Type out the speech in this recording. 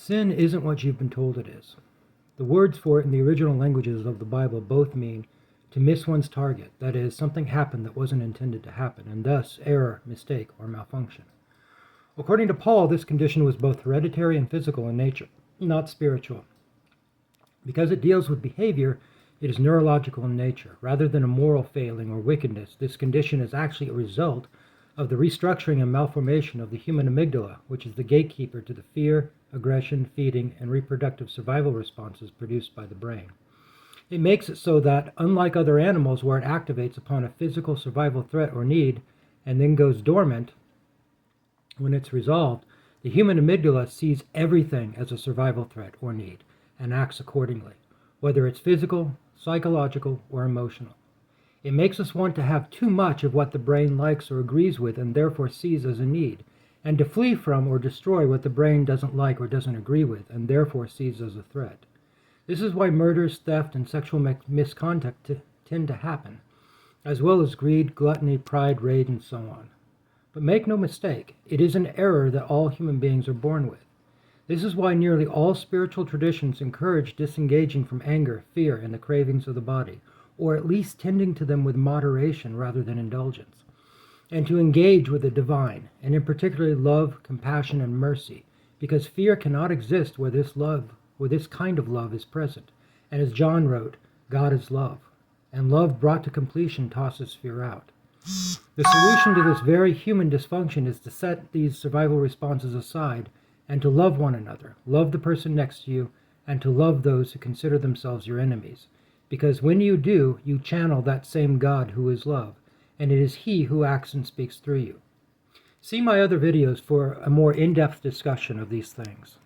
Sin isn't what you've been told it is. The words for it in the original languages of the Bible both mean to miss one's target, that is, something happened that wasn't intended to happen, and thus error, mistake, or malfunction. According to Paul, this condition was both hereditary and physical in nature, not spiritual. Because it deals with behavior, it is neurological in nature. Rather than a moral failing or wickedness, this condition is actually a result of the restructuring and malformation of the human amygdala, which is the gatekeeper to the fear, aggression, feeding, and reproductive survival responses produced by the brain. It makes it so that, unlike other animals where it activates upon a physical survival threat or need and then goes dormant when it's resolved, the human amygdala sees everything as a survival threat or need and acts accordingly, whether it's physical, psychological, or emotional. It makes us want to have too much of what the brain likes or agrees with and therefore sees as a need, and to flee from or destroy what the brain doesn't like or doesn't agree with and therefore sees as a threat. This is why murders, theft, and sexual misconduct tend to happen, as well as greed, gluttony, pride, rage, and so on. But make no mistake, it is an error that all human beings are born with. This is why nearly all spiritual traditions encourage disengaging from anger, fear, and the cravings of the body, or at least tending to them with moderation rather than indulgence, and to engage with the divine, and in particular love, compassion, and mercy, because fear cannot exist where this kind of love is present. And as John wrote, God is love, and love brought to completion tosses fear out. The solution to this very human dysfunction is to set these survival responses aside and to love one another, love the person next to you, and to love those who consider themselves your enemies. Because when you do, you channel that same God who is love, and it is He who acts and speaks through you. See my other videos for a more in-depth discussion of these things.